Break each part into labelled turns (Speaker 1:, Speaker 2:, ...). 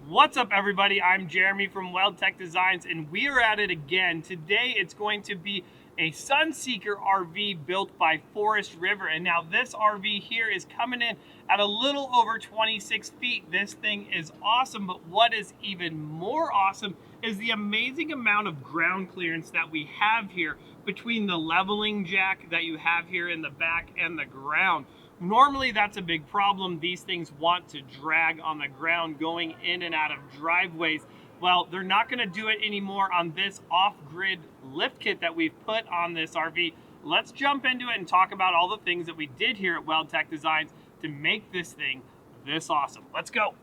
Speaker 1: What's up, everybody? I'm Jeremy from WeldTec Designs, and we are at it again. Today it's going to be a Sunseeker RV built by Forest River. And now this RV here is coming in at a little over 26 feet. This thing is awesome, but what is even more awesome is the amazing amount of ground clearance that we have here between the leveling jack that you have here in the back and the ground. Normally that's a big problem. These things want to drag on the ground going in and out of driveways. Well, they're not going to do it anymore on this off-grid lift kit that we've put on this RV. Let's jump into it and talk about all the things that we did here at WeldTec Designs to make this thing this awesome. Let's go.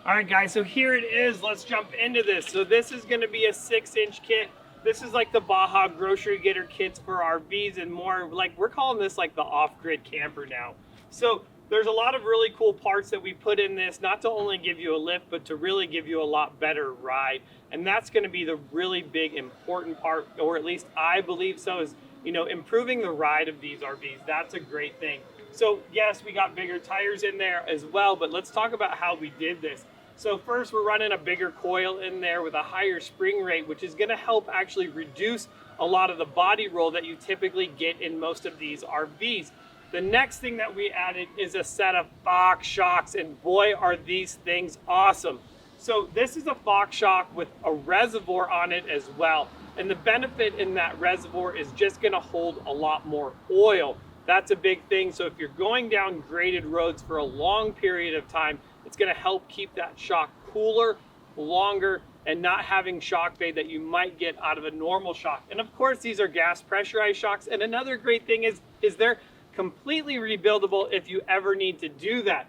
Speaker 1: All right, guys, so here it is. Let's jump into this. So this is going to be a 6-inch kit. This is like the Baja grocery getter kits for RVs and more. Like, we're calling this like the off-grid camper now. So there's a lot of really cool parts that we put in this, not to only give you a lift, but to really give you a lot better ride. And that's going to be the really big important part, or at least I believe so, is, you know, improving the ride of these RVs. That's a great thing. So yes, we got bigger tires in there as well, but let's talk about how we did this. So first, we're running a bigger coil in there with a higher spring rate, which is going to help actually reduce a lot of the body roll that you typically get in most of these RVs. The next thing that we added is a set of Fox shocks, and boy, are these things awesome. So this is a Fox shock with a reservoir on it as well. And the benefit in that reservoir is just going to hold a lot more oil. That's a big thing. So if you're going down graded roads for a long period of time, it's going to help keep that shock cooler, longer, and not having shock fade that you might get out of a normal shock. And of course, these are gas pressurized shocks. And another great thing is they're completely rebuildable if you ever need to do that.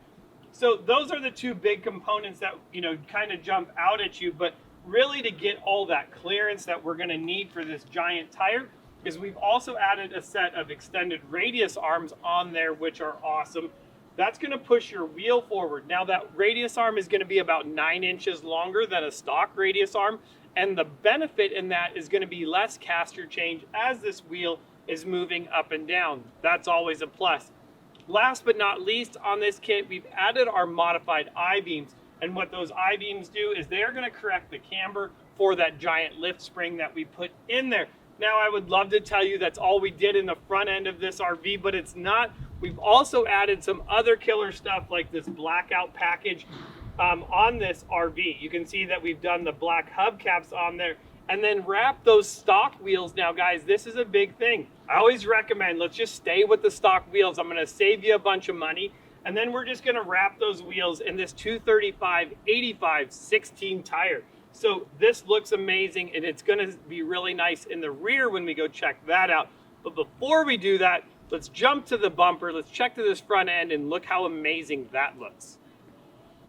Speaker 1: So those are the two big components that, you know, kind of jump out at you. But really, to get all that clearance that we're going to need for this giant tire, is we've also added a set of extended radius arms on there, which are awesome. That's going to push your wheel forward. Now that radius arm is going to be about 9 inches longer than a stock radius arm. And the benefit in that is going to be less caster change as this wheel is moving up and down. That's always a plus. Last but not least, on this kit, we've added our modified I-beams. And what those I-beams do is they are going to correct the camber for that giant lift spring that we put in there. Now, I would love to tell you that's all we did in the front end of this RV, but it's not. We've also added some other killer stuff like this blackout package on this RV. You can see that we've done the black hubcaps on there and then wrap those stock wheels. Now, guys, this is a big thing. I always recommend, let's just stay with the stock wheels. I'm going to save you a bunch of money. And then we're just going to wrap those wheels in this 235/85 16 tire. So this looks amazing, and it's going to be really nice in the rear when we go check that out. But before we do that, let's jump to the bumper. Let's check to this front end and look how amazing that looks.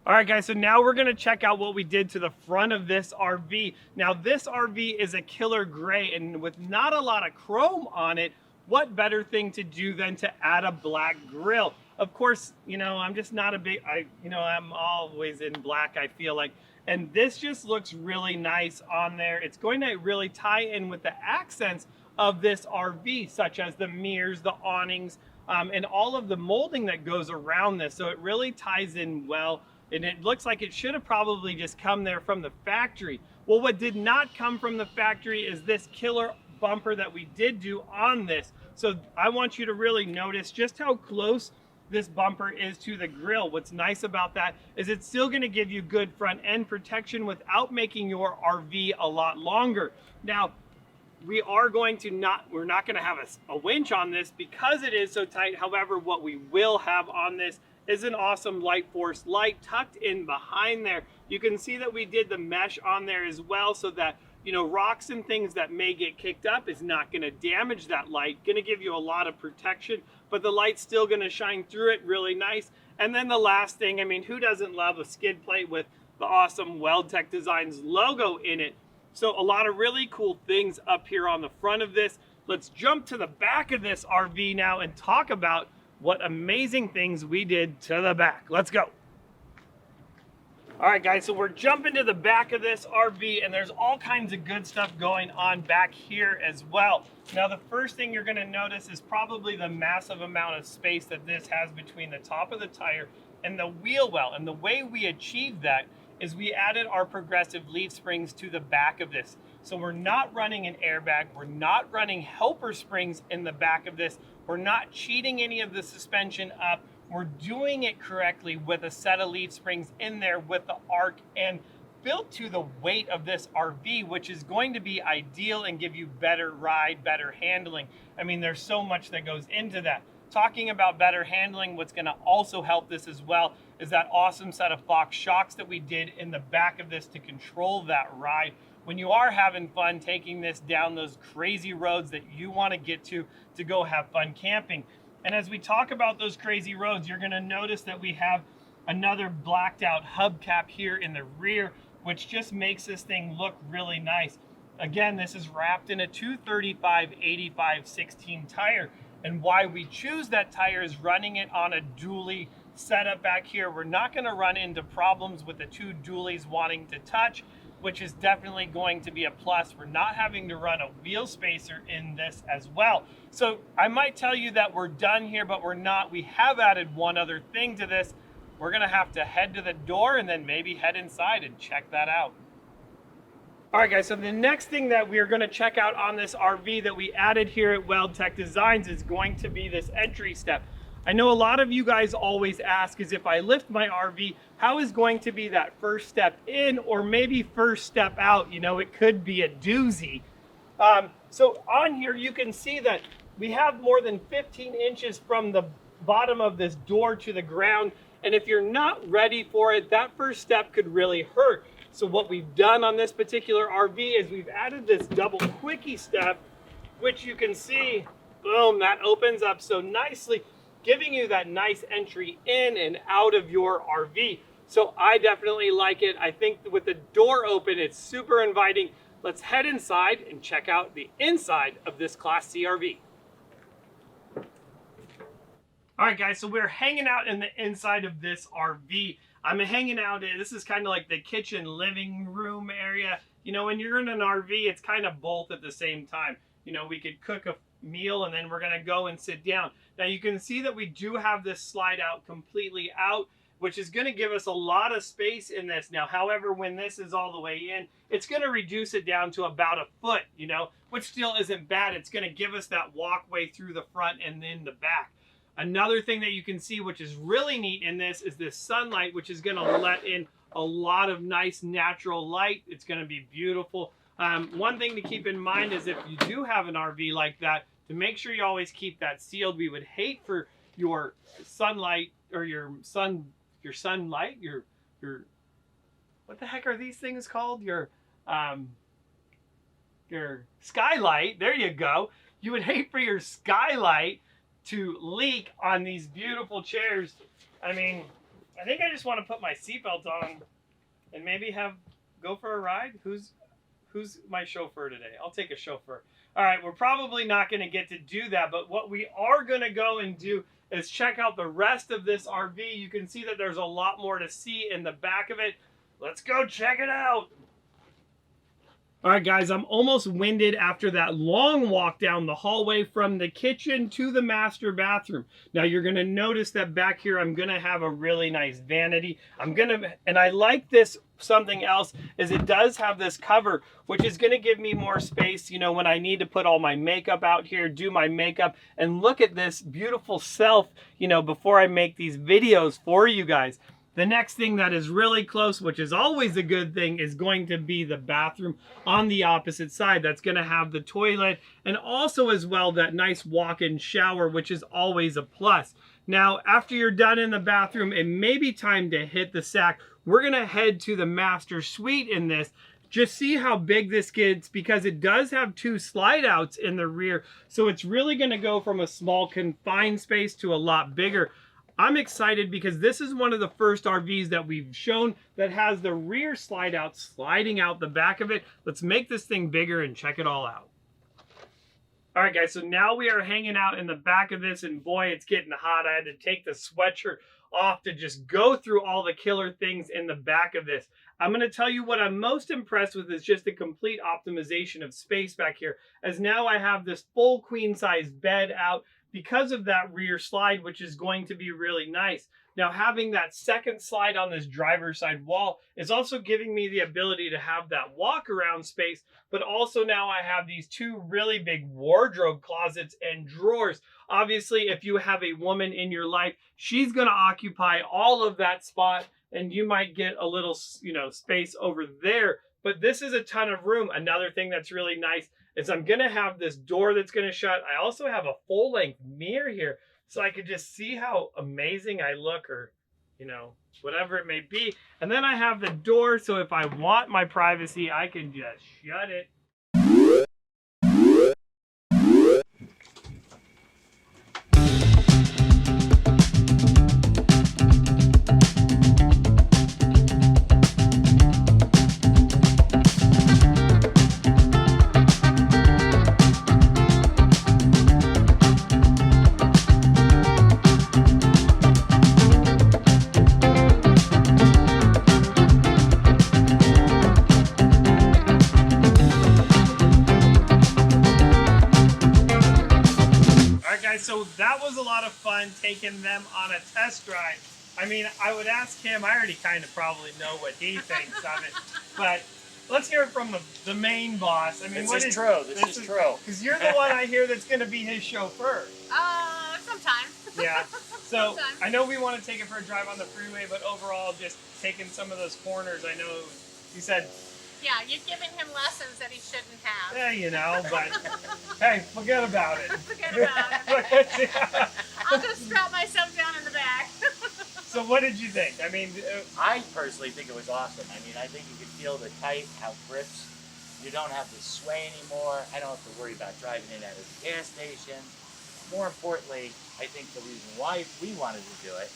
Speaker 1: All right, guys, so now we're going to check out what we did to the front of this RV. Now, this RV is a killer gray, and with not a lot of chrome on it, what better thing to do than to add a black grille? Of course, you know, I'm just not a big, I'm always in black, I feel like. And this just looks really nice on there. It's going to really tie in with the accents of this RV, such as the mirrors, the awnings, and all of the molding that goes around this. So it really ties in well. And it looks like it should have probably just come there from the factory. Well, what did not come from the factory is this killer bumper that we did do on this. So I want you to really notice just how close this bumper is to the grill. What's nice about that is it's still going to give you good front end protection without making your RV a lot longer. Now, we're not going to have a winch on this because it is so tight. However, what we will have on this is an awesome Lightforce light tucked in behind there. You can see that we did the mesh on there as well, so that, you know, rocks and things that may get kicked up is not going to damage that light. Going to give you a lot of protection, but the light's still going to shine through it really nice. And then the last thing, I mean, who doesn't love a skid plate with the awesome WeldTec Designs logo in it? So a lot of really cool things up here on the front of this. Let's jump to the back of this RV now and talk about what amazing things we did to the back. Let's go. All right, guys, so we're jumping to the back of this RV, and there's all kinds of good stuff going on back here as well. Now, the first thing you're going to notice is probably the massive amount of space that this has between the top of the tire and the wheel well. And the way we achieved that is we added our progressive leaf springs to the back of this. So we're not running an airbag, we're not running helper springs in the back of this, we're not cheating any of the suspension up. We're doing it correctly with a set of leaf springs in there with the arc and built to the weight of this RV, which is going to be ideal and give you better ride, better handling. I mean, there's so much that goes into that. Talking about better handling, what's going to also help this as well is that awesome set of Fox shocks that we did in the back of this to control that ride. When you are having fun taking this down those crazy roads that you want to get to go have fun camping. And as we talk about those crazy roads, you're going to notice that we have another blacked out hubcap here in the rear, which just makes this thing look really nice. Again, this is wrapped in a 235/85/16 tire. And why we choose that tire is running it on a dually setup back here. We're not going to run into problems with the two dualies wanting to touch, which is definitely going to be a plus. We're not having to run a wheel spacer in this as well. So I might tell you that we're done here, but we're not. We have added one other thing to this. We're gonna have to head to the door and then maybe head inside and check that out. All right, guys, so the next thing that we're gonna check out on this RV that we added here at WeldTec Designs is going to be this entry step. I know a lot of you guys always ask is if I lift my RV, how is going to be that first step in or maybe first step out? You know, it could be a doozy. So on here, you can see that we have more than 15 inches from the bottom of this door to the ground. And if you're not ready for it, that first step could really hurt. So what we've done on this particular RV is we've added this double quickie step, which you can see, boom, that opens up so nicely, giving you that nice entry in and out of your RV. So I definitely like it. I think with the door open, it's super inviting. Let's head inside and check out the inside of this Class C RV. All right, guys, so we're hanging out in the inside of this RV. I'm hanging out in, this is kind of like the kitchen living room area. You know, when you're in an RV, it's kind of both at the same time. You know, we could cook a meal and then we're gonna go and sit down. Now you can see that we do have this slide out completely out, which is gonna give us a lot of space in this. Now, however, when this is all the way in, it's gonna reduce it down to about a foot, you know, which still isn't bad. It's gonna give us that walkway through the front and then the back. Another thing that you can see, which is really neat in this, is this sunlight, which is going to let in a lot of nice natural light. It's going to be beautiful. One thing to keep in mind is if you do have an RV like that, to make sure you always keep that sealed. We would hate for your sunlight or your sunlight, your what the heck are these things called? Your skylight. There you go. You would hate for your skylight to leak on these beautiful chairs. I mean, I think I just want to put my seatbelt on and maybe go for a ride. Who's my chauffeur today? I'll take a chauffeur. All right, we're probably not going to get to do that, but what we are going to go and do is check out the rest of this RV. You can see that there's a lot more to see in the back of it. Let's go check it out. All right, guys, I'm almost winded after that long walk down the hallway from the kitchen to the master bathroom. Now, you're going to notice that back here, I'm going to have a really nice vanity. And I like this, something else, is it does have this cover, which is going to give me more space, you know, when I need to put all my makeup out here, do my makeup, and look at this beautiful self, you know, before I make these videos for you guys. The next thing that is really close, which is always a good thing, is going to be the bathroom on the opposite side. That's going to have the toilet and also as well that nice walk-in shower, which is always a plus. Now, after you're done in the bathroom, it may be time to hit the sack. We're going to head to the master suite in this. Just see how big this gets because it does have two slide outs in the rear. So it's really going to go from a small confined space to a lot bigger. I'm excited because this is one of the first RVs that we've shown that has the rear slide out sliding out the back of it. Let's make this thing bigger and check it all out. All right, guys, so now we are hanging out in the back of this, and boy, it's getting hot. I had to take the sweatshirt off to just go through all the killer things in the back of this. I'm going to tell you what I'm most impressed with is just the complete optimization of space back here, as now I have this full queen size bed out because of that rear slide, which is going to be really nice. Now, having that second slide on this driver's side wall is also giving me the ability to have that walk around space, but also now I have these two really big wardrobe closets and drawers. Obviously, if you have a woman in your life, she's going to occupy all of that spot, and you might get a little, you know, space over there. But this is a ton of room. Another thing that's really nice is I'm going to have this door that's going to shut. I also have a full-length mirror here, so I could just see how amazing I look, or, you know, whatever it may be. And then I have the door, so if I want my privacy, I can just shut it. So that was a lot of fun taking them on a test drive. I mean, I would ask him, I already kind of probably know what he thinks of it, but let's hear it from the main boss. I mean,
Speaker 2: this is true. This is true.
Speaker 1: Because you're the one I hear that's going to be his chauffeur.
Speaker 3: Sometimes.
Speaker 1: Yeah. So
Speaker 3: Sometimes.
Speaker 1: I know we want to take it for a drive on the freeway, but overall, just taking some of those corners, I know he said,
Speaker 3: yeah, you're giving him lessons that he shouldn't have.
Speaker 1: yeah, you know, but hey, forget about it.
Speaker 3: Forget about it.
Speaker 1: Yeah.
Speaker 3: I'll just strap myself down in the back.
Speaker 1: So what did you think? I mean,
Speaker 2: I personally think it was awesome. I mean, I think you could feel the tight, how it grips. You don't have to sway anymore. I don't have to worry about driving in and out of the gas stations. More importantly, I think the reason why we wanted to do it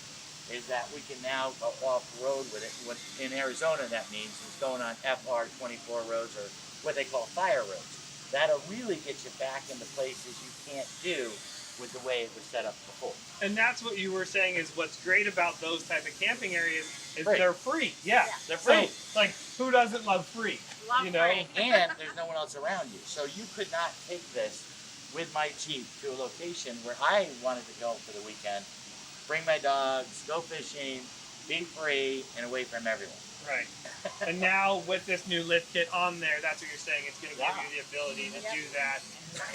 Speaker 2: is that we can now go off-road with it. What in Arizona that means is going on FR24 roads, or what they call fire roads. That'll really get you back into places you can't do with the way it was set up before.
Speaker 1: And that's what you were saying is what's great about those type of camping areas is
Speaker 2: Free.
Speaker 1: they're free. Yeah,
Speaker 2: They're free.
Speaker 1: So, like, who doesn't love free?
Speaker 3: Love
Speaker 1: you know?
Speaker 3: free.
Speaker 2: And there's no one else around you. So you could not take this with my Jeep to a location where I wanted to go for the weekend, bring my dogs, go fishing, be free, and away from everyone.
Speaker 1: Right. And now with this new lift kit on there, that's what you're saying. It's going to give you the ability to do that.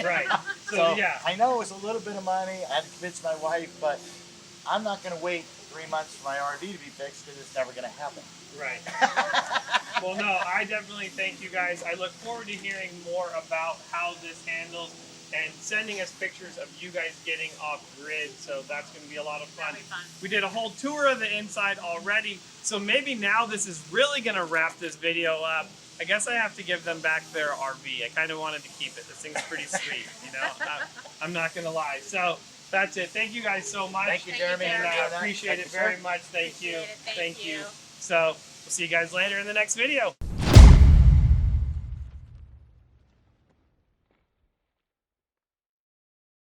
Speaker 1: Right. So, yeah.
Speaker 2: I know it was a little bit of money. I had to convince my wife, but I'm not going to wait 3 months for my RV to be fixed because it's never going to happen.
Speaker 1: Right. Well, no, I definitely thank you guys. I look forward to hearing more about how this handles and sending us pictures of you guys getting off grid. So that's going to be a lot of fun.
Speaker 3: That'll be fun.
Speaker 1: We did a whole tour of the inside already. So maybe now this is really going to wrap this video up. I guess I have to give them back their RV. I kind of wanted to keep it. This thing's pretty sweet, you know? I'm not going to lie. So that's it. Thank you guys so much.
Speaker 2: Thank you, Jeremy.
Speaker 1: And I
Speaker 2: Thank you,
Speaker 1: appreciate it
Speaker 2: sir.
Speaker 1: very much. Thank you.
Speaker 3: Appreciate it. Thank you.
Speaker 1: So we'll see you guys later in the next video.